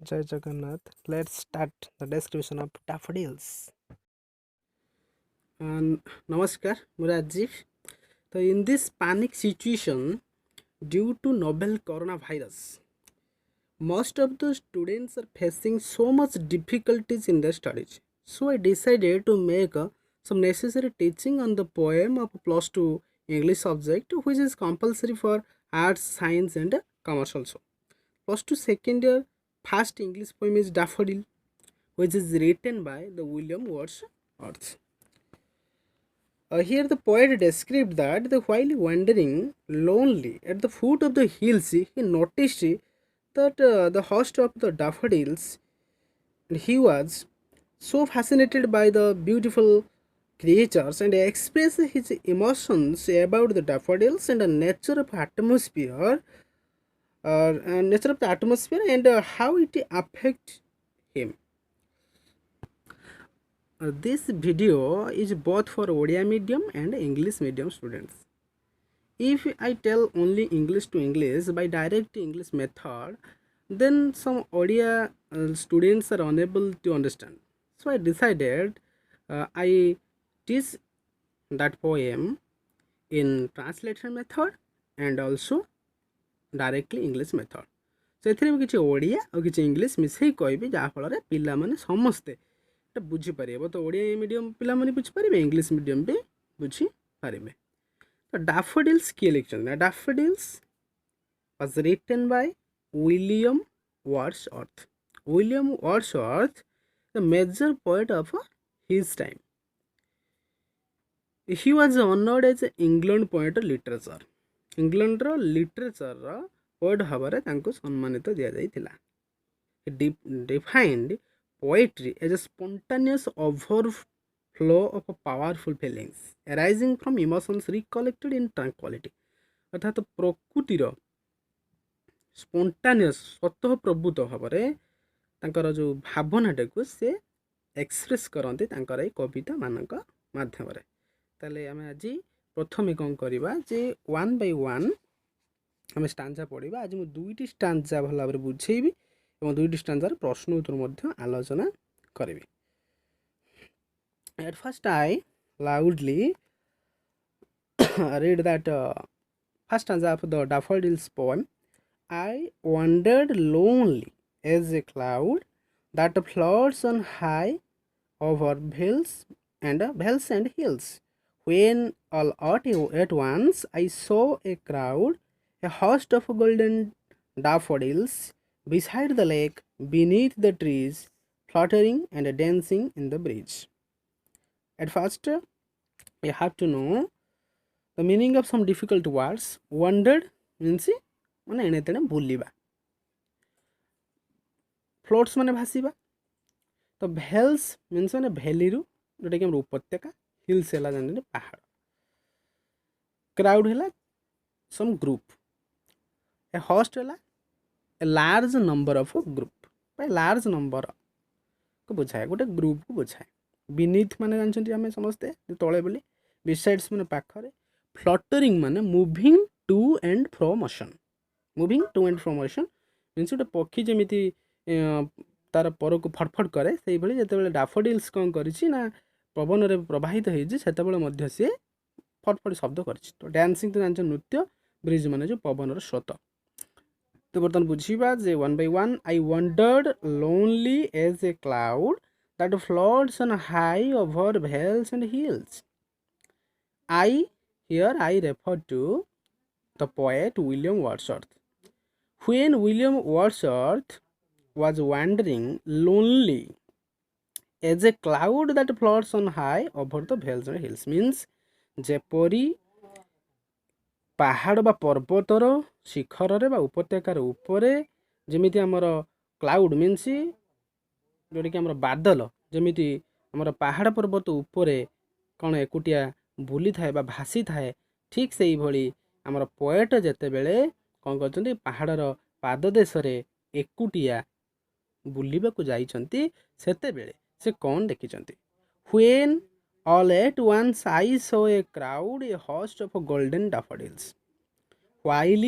Jai Jagannath. Let's start the description of daffodils. Namaskar, Murajiv. So, in this panic situation due to novel coronavirus, most of the students are facing so much difficulties in their studies. So, I decided to make some necessary teaching on the poem of plus 2 English subject, which is compulsory for arts, science, and commerce also. Plus 2 second year first English poem is Daffodil, which is written by the William Wordsworth. Here the poet described that while wandering lonely at the foot of the hills, he noticed that the host of the daffodils, and he was so fascinated by the beautiful creatures and expressed his emotions about the daffodils and the nature of atmosphere and how it affects him. This video is both for Odia medium and English medium students. If I tell only English to English by direct English method, then some Odia students are unable to understand. So I decided I teach that poem in translation method and also directly English method. So ଏଥିରେ ମୁଁ କିଛି ଓଡ଼ିଆ ଆଉ କିଛି English ମିଶାଇ କହିବି ଯାହାଫଳରେ ପିଲାମାନେ ସମସ୍ତେ এটা ବୁଝିପାରିବେ ତ ଓଡ଼ିଆ ମିଡ଼ିୟମ୍ ପିଲାମାନେ ବୁଝିପାରିବେ ଇଂଲିଶ ମିଡ଼ିୟମ୍ ବି ବୁଝିପାରିବେ ତ ଡାଫୋଡିଲ୍ସ କିଏ ଲେଖିଛନ୍ତି ନା ଡାଫୋଡିଲ୍ସ was written by William Wordsworth. William Wordsworth, the major poet of his time. He was honored as England poet literature. ଇଂଲଣ୍ଡର ଲିଟରେଚରର ପୋଏଟ୍ ଭାବରେ ତାଙ୍କୁ ସମ୍ମାନିତ ଦିଆଯାଇଥିଲା. Defined poetry as a spontaneous overflow of powerful feelings arising from emotions recollected in tranquility. ଅର୍ଥାତ୍ ପ୍ରକୃତିର ସ୍ପଣ୍ଟାନିୟସ୍ ସ୍ୱତଃପ୍ରବୃତ୍ତ ଭାବରେ ତାଙ୍କର ଯେଉଁ ଭାବନାଟାକୁ ସେ ଏକ୍ସପ୍ରେସ୍ କରନ୍ତି ତାଙ୍କର ଏଇ କବିତାମାନଙ୍କ ମାଧ୍ୟମରେ. ତାହେଲେ ଆମେ ଆଜି ପ୍ରଥମେ କ'ଣ କରିବା ଯେ ୱାନ୍ ବାଇ ୱାନ୍ ଆମେ ଷ୍ଟାଞ୍ଜା ପଢ଼ିବା. ଆଜି ମୁଁ ଦୁଇଟି ଷ୍ଟାଞ୍ଜା ଭଲ ଭାବରେ ବୁଝେଇବି ଏବଂ ଦୁଇଟି ଷ୍ଟାଞ୍ଜାର ପ୍ରଶ୍ନ ଉତ୍ତର ମଧ୍ୟ ଆଲୋଚନା କରିବି. At first I loudly read that first stanza of the daffodils poem. I wandered lonely as a cloud that floats on high over vales and hills. When all at once I saw a crowd, a host of golden daffodils beside the lake, beneath the trees, fluttering and dancing in the breeze. At first, you have to know the meaning of some difficult words. Wandered means ମାନେ ଏଣେ ତେଣେ ବୁଲିବା, ଫ୍ଲୋଟ୍ସ ମାନେ ଭାସିବା, ତ Vels means ମାନେ ଭ୍ୟାଲିରୁ ଯେଉଁଟାକି ଆମର ଉପତ୍ୟକା, ହିଲ୍ସ ହେଲା ଜାଣିଛନ୍ତି ପାହାଡ଼, କ୍ରାଉଡ଼ ହେଲା ସମ୍ ଗ୍ରୁପ୍, ଏ ହଷ୍ଟ ହେଲା ଏ ଲାର୍ଜ ନମ୍ବର ଅଫ୍ ଗ୍ରୁପ୍ ବା ଲାର୍ଜ ନମ୍ବରକୁ ବୁଝାଏ, ଗୋଟେ ଗ୍ରୁପ୍କୁ ବୁଝାଏ. ବିନିଥ୍ ମାନେ ଜାଣିଛନ୍ତି ଆମେ ସମସ୍ତେ ତଳେ ବୋଲି, ବିସାଇଡ୍ସ ମାନେ ପାଖରେ, ଫ୍ଲଟରିଂ ମାନେ moving two and fro motion. Moving two and fro motion means ଗୋଟେ ପକ୍ଷୀ ଯେମିତି ତାର ପରକୁ ଫଟଫଟ କରେ ସେଇଭଳି ଯେତେବେଳେ ଡାଫୋଡିଲ୍ସ କ'ଣ କରିଛି ନା ପବନରେ ପ୍ରବାହିତ ହେଇଛି ସେତେବେଳେ ମଧ୍ୟ ସିଏ ଫଟଫଟ ଶବ୍ଦ କରିଛି. ତ ଡ୍ୟାନ୍ସିଂ ତ ଜାଣିଛ ନୃତ୍ୟ, ବ୍ରିଜ୍ ମାନେ ଯେଉଁ ପବନର ସ୍ରୋତ. ତ ବର୍ତ୍ତମାନ ବୁଝିବା ଯେ one by one. I wandered lonely as a cloud that floats on high over vales and hills. Here I refer to the poet William Wordsworth. When William Wordsworth was wandering lonely as a cloud that floats on high over the vales and hills means ଯେପରି ପାହାଡ଼ ବା ପର୍ବତର ଶିଖରରେ ବା ଉପତ୍ୟକାର ଉପରେ ଯେମିତି ଆମର କ୍ଲାଉଡ଼ ମିନ୍ସ ଯେଉଁଟାକି ଆମର ବାଦଲ ଯେମିତି ଆମର ପାହାଡ଼ ପର୍ବତ ଉପରେ କ'ଣ ଏକୁଟିଆ ବୁଲିଥାଏ ବା ଭାସିଥାଏ, ଠିକ୍ ସେଇଭଳି ଆମର ପୋଏଟ୍ ଯେତେବେଳେ କ'ଣ କରୁଛନ୍ତି ପାହାଡ଼ର ପାଦଦେଶରେ ଏକୁଟିଆ ବୁଲିବାକୁ ଯାଇଛନ୍ତି ସେତେବେଳେ ସେ କ'ଣ ଦେଖିଛନ୍ତି. When all at once I saw a crowd, a host of golden daffodils. While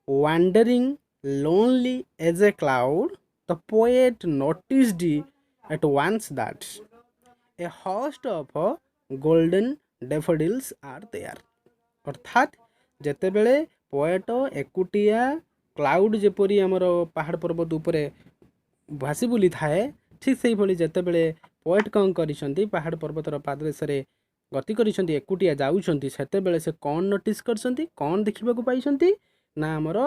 wandering lonely as a cloud, the poet noticed at once that a host of golden daffodils are there. अर्थात ଯେତେବେଳେ poet ଏକୁଟିଆ cloud ଯେପରି ଆମର ପାହାଡ଼ ପର୍ବତ ଉପରେ ଭାସି ବୁଲିଥାଏ, ଠିକ୍ ସେଇଭଳି ଯେତେବେଳେ ପୋଏଟ କ'ଣ କରିଛନ୍ତି ପାହାଡ଼ ପର୍ବତର ପାଦଦେଶରେ ଗତି କରିଛନ୍ତି, ଏକୁଟିଆ ଯାଉଛନ୍ତି, ସେତେବେଳେ ସେ କ'ଣ ନୋଟିସ୍ କରିଛନ୍ତି, କ'ଣ ଦେଖିବାକୁ ପାଇଛନ୍ତି ନା ଆମର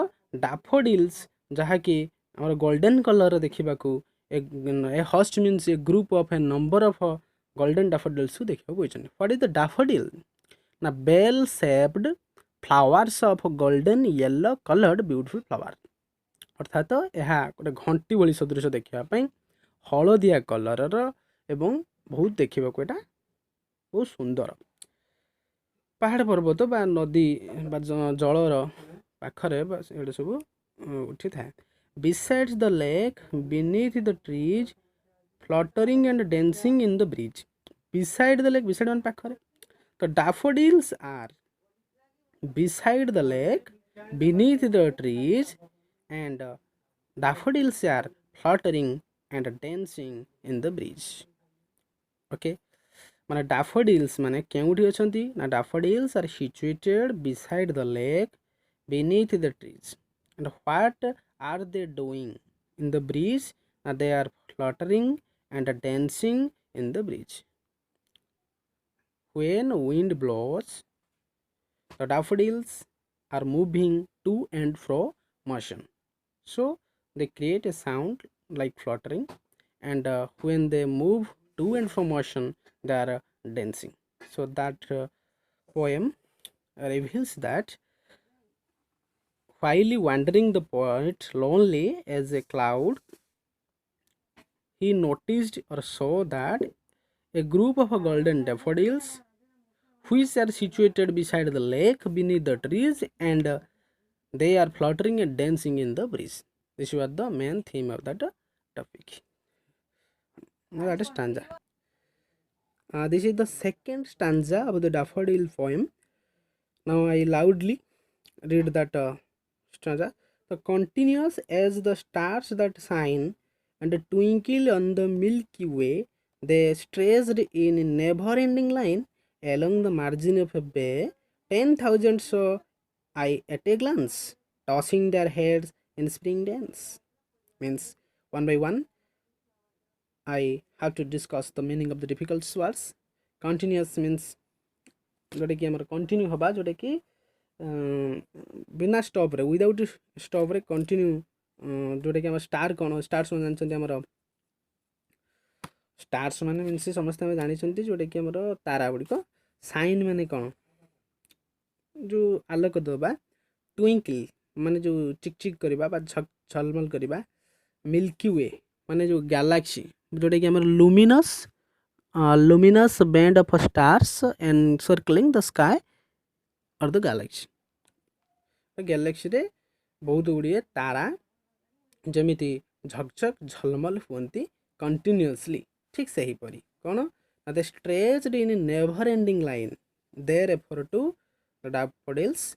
ଡାଫୋଡିଲ୍ସ, ଯାହାକି ଆମର ଗୋଲ୍ଡେନ୍ କଲର୍ର ଦେଖିବାକୁ a host means a group of a number of golden ଡାଫୋଡିଲ୍ସକୁ ଦେଖିବାକୁ ପାଇଛନ୍ତି. What is the daffodil? ନା bell shaped flowers of golden yellow coloured beautiful flower. ଅର୍ଥାତ ଏହା ଗୋଟେ ଘଣ୍ଟି ଭଳି ସଦୃଶ ଦେଖିବା ପାଇଁ, ହଳଦିଆ କଲର୍ର ଏବଂ ବହୁତ ଦେଖିବାକୁ ଏଇଟା ବହୁତ ସୁନ୍ଦର. ପାହାଡ଼ ପର୍ବତ ବା ନଦୀ ବା ଜଳର ପାଖରେ ଏଗୁଡ଼ା ସବୁ ଉଠିଥାଏ. Besides the lake, beneath the trees, fluttering and dancing in the breeze. Beside the lake, beside one ପାଖରେ. The daffodils are beside the lake, beneath the trees, and daffodils are fluttering and dancing in the breeze. Okay. ମାନେ ଡାଫୋଡିଲ୍ସ ମାନେ କେଉଁଠି ଅଛନ୍ତି ନା daffodils are situated beside the lake beneath the trees. And what are they doing in the breeze? They are fluttering and dancing in the breeze. When wind blows, the daffodils are moving to and fro motion. So they create a sound like fluttering, and when they move to and fro motion, they are dancing. So that poem reveals that while wandering the poet lonely as a cloud, he noticed or saw that a group of golden daffodils, which are situated beside the lake beneath the trees, and they are fluttering and dancing in the breeze. This was the main theme of that topic. Now that is stanza. This is the second stanza of the daffodil poem. Now I loudly read that stanza. The continuous as the stars that shine and twinkle on the Milky Way, they stretched in a never-ending line along the margin of a bay. 10,000 saw I at a glance, tossing their heads in spring dance. Means one by one, I have to discuss the meaning of the difficult words. Continuous means जोटा कि आमर continue हवा, जोटा कि बिना stop रे, without stop रे continue, जोटा कि आम स्टार कौन, स्टार्स मैंने जानते आमर स्टार्स मैंने मीनस समस्त आम जानते जोटा कि आमर तारा गुड़िक. साइन मैंने कौन जो आलोक दबा, ट्विंकल माने जो चिकचिक करवा बा झलमल करवा, मिल्की वे माने जो गैलेक्सी, जोटा कि आमर luminous band of stars encircling the sky or the galaxy. Galaxy रे बहुत गुड़िए तारा जमीती झकझक झलमल हुंती कंटिन्यूअसली. ठीक से ही परी कौन they stretched in never ending line, they refer to daffodils.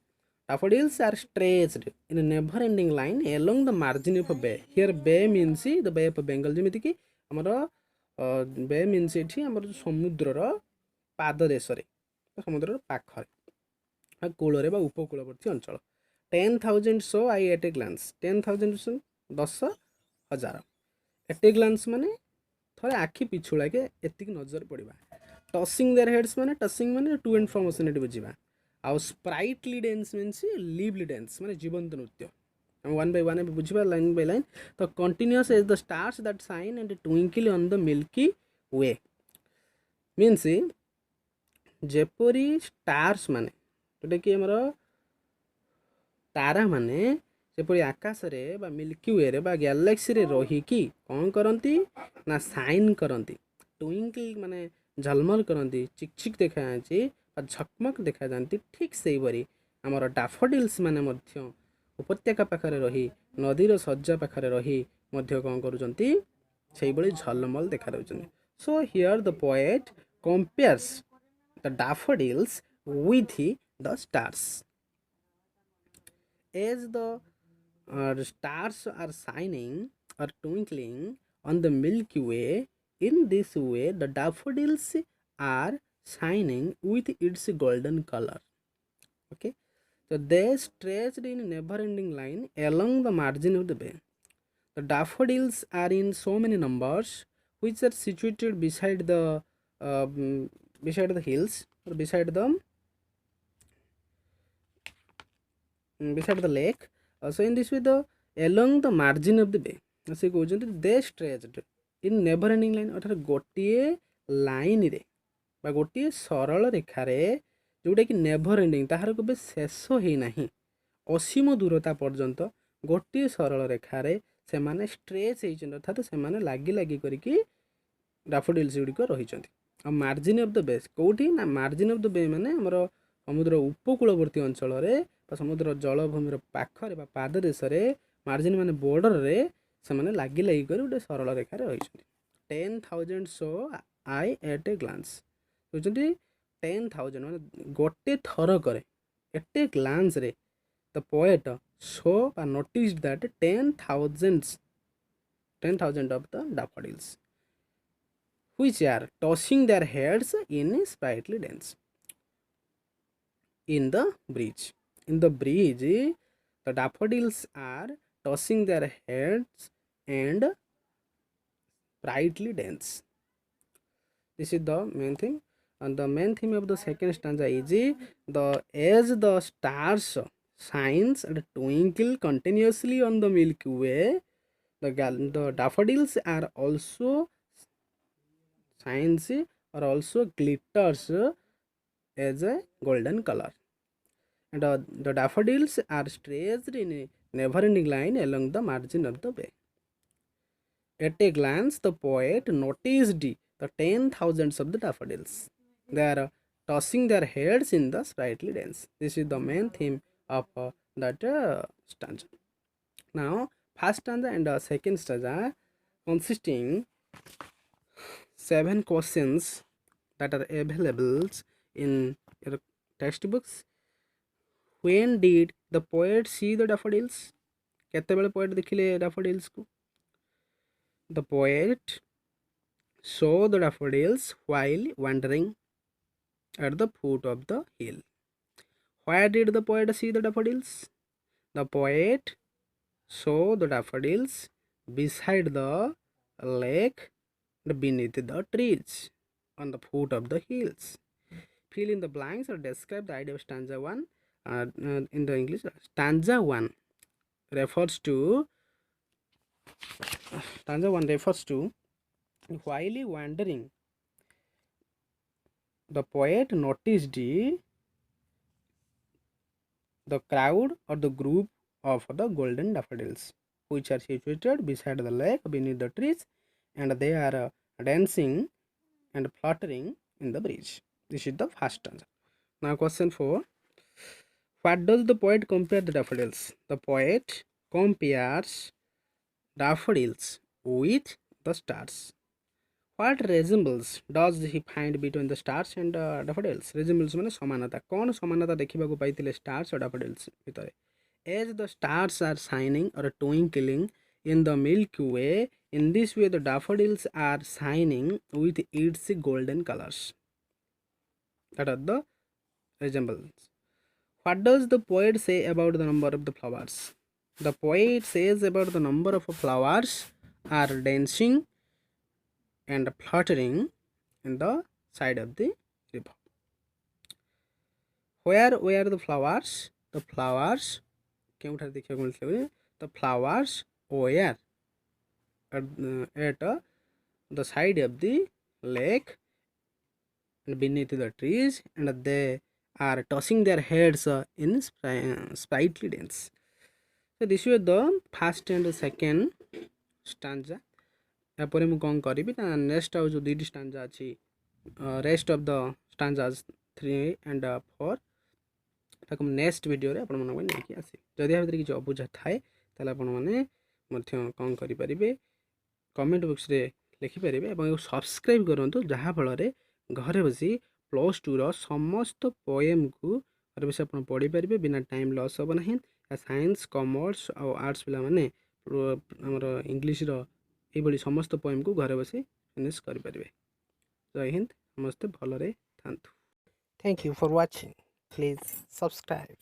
Daffodils are stretched in a never ending line along the margin of a bay. Here bay means the Bay of Bengal. जमीती कि हमर बे means एठी हमर समुद्रर पाद देशरे, समुद्रर पाखरे कूलरे बा उपकूलवर्ती अंचल. 10,000 saw I at a glance. 10,000 10,000 at a glance माने थोड़े आखि पिछुड़ा के एतिक नजर पड़ा. टसिंग देयर हेड्स माने, टसिंग माने टू एंड फ्रो मोशन एटी बुझिबा. आउ sprightly dance means lively dance माने जीवंत नृत्य. One by one बुझिबा लाइन बाय लाइन. तो continuous as the stars that shine and twinkle on the milky way means जेपरी स्टार्स माने जोटा कि हमर तारा माने जेपरी आकाश रे बा मिल्की वे रे बा गैलेक्सी रे रही कि कौन करंती ना शाइन करंती, ट्विंकल माने झलमल करंती, चिकचिक देखा जाती बा झकमक देखा जाती. ठीक सेही परी हमर डाफोडिल्स माने मध्य उपत्यका पाखरे रही, नदीर सज्जा पाखरे रही मध्य कौन करुचंती सेही बळी झलमल देखा दउचंती. So here the poet compares the daffodils with the stars. As the stars are shining, are twinkling on the Milky Way. In this way, the daffodils are shining with its golden color. Okay, so they stretched in a never-ending line along the margin of the bay. The daffodils are in so many numbers, which are situated uh, mm, beside the hills or beside the lake. So in this way, the along the margin of the bay, ସେ କହୁଛନ୍ତି they stretched in never ending line, ଅର୍ଥାৎ ଗୋଟିଏ ଲାଇନରେ ବା ଗୋଟିଏ ସରଳ ରେଖାରେ ଯେଉଁଟାକି never ending, ତାହାର କେବେ ଶେଷ ହେଇନାହିଁ, ଅସୀମ ଦୂରତା ପର୍ଯ୍ୟନ୍ତ ଗୋଟିଏ ସରଳ ରେଖାରେ ସେମାନେ ଷ୍ଟ୍ରେଚ୍ ହେଇଛନ୍ତି, ଅର୍ଥାତ୍ ସେମାନେ ଲାଗି ଲାଗି କରିକି ଡାଫୋଡିଲ୍ସ ଗୁଡ଼ିକ ରହିଛନ୍ତି। ଆଉ ମାର୍ଜିନ୍ ଅଫ୍ ଦ ବେ କେଉଁଠି ନା ମାର୍ଜିନ୍ ଅଫ୍ ଦ ବେ ମାନେ ଆମର ସମୁଦ୍ର ଉପକୂଳବର୍ତ୍ତୀ ଅଞ୍ଚଳରେ ବା ସମୁଦ୍ର ଜଳଭୂମିର ପାଖରେ ବା ପାଦଦେଶରେ, ମାର୍ଜିନ୍ ମାନେ ବୋର୍ଡରରେ ସେମାନେ ଲାଗି ଲାଗି କରି ଗୋଟେ ସରଳ ରେଖାରେ ରହିଛନ୍ତି। 10,000 saw I at a glance କହୁଛନ୍ତି 10,000 ମାନେ ଗୋଟେ ଥରକରେ, ଏଟ୍ ଏ ଗ୍ଲାନ୍ସରେ ଦ ପୋଏଟ୍ ସୋ ବା noticed that 10,000 of the daffodils which are tossing their heads in sprightly dance in the breeze. In the breeze, the daffodils are tossing their heads and sprightly dance. This is the main theme. And the main theme of the second stanza is as the stars shines and twinkle continuously on the Milky Way, the daffodils are also shines or also glitters as a golden color. And the daffodils are stretched in a never-ending line along the margin of the bay. At a glance, the poet noticed the 10,000s of the daffodils. They are tossing their heads in the sprightly dance. This is the main theme of that stanza. Now, first stanza and second stanza consisting 7 questions that are available in your textbooks. When did the poet see the daffodils? କେତେବେଳେ poet ଦେଖିଲେ daffodils को? The poet saw the daffodils while wandering at the foot of the hill. Where did the poet see the daffodils? The poet saw the daffodils beside the lake and beneath the trees on the foot of the hills. Fill in the blanks or describe the idea of stanza 1. In the English, stanza 1 refers to while wandering, the poet noticed the crowd or the group of the golden daffodils which are situated beside the lake beneath the trees, and they are dancing and fluttering in the breeze. This is the first stanza. Now question 4. What does the poet compare the daffodils? The poet compares daffodils with the stars. What resemblance does he find between the stars and daffodils? Resemblance माने समानता, कौन समानता देखिबाकु पाइतिले stars और daffodils भितरे? As the stars are shining or twinkling in the Milky Way, in this way the daffodils are shining with its golden colors. That are the resemblance. What does the poet say about the number of the flowers? The poet says about the number of flowers are dancing and fluttering in the side of the river. Where were the flowers? The flowers କେଉଁଠାରେ ଦେଖିବାକୁ ମିଳିଥିଲା? The flowers were at the side of the lake and beneath the trees, and they are tossing their heads in sprightly dance. So this was the first and second stanza. यापर मुझे कौन करी next आउ जो दुईटी stanza अच्छी rest of the stanzas 3 and 4 ताको next video रे आपण मन नहीं आसी जदि आ किसी अबुझा थाए ताले आपण माने मध्य कौन करि परिबे कमेंट बॉक्स रे लिखि परिबे एवं सब्सक्राइब करंतु जहा फल रे घरे बसी +2 रो समस्त पोएम को घर बसी आपण पढ़ी परिबे बिना टाइम लॉस हो नहीं। साइंस कॉमर्स और आर्ट्स पिला माने आमर इंग्लीश ये समस्त पोएम को घरे बसी फिनिश करें। जय हिंद, समस्ते भलरे थांतु। Thank you for watching, please subscribe.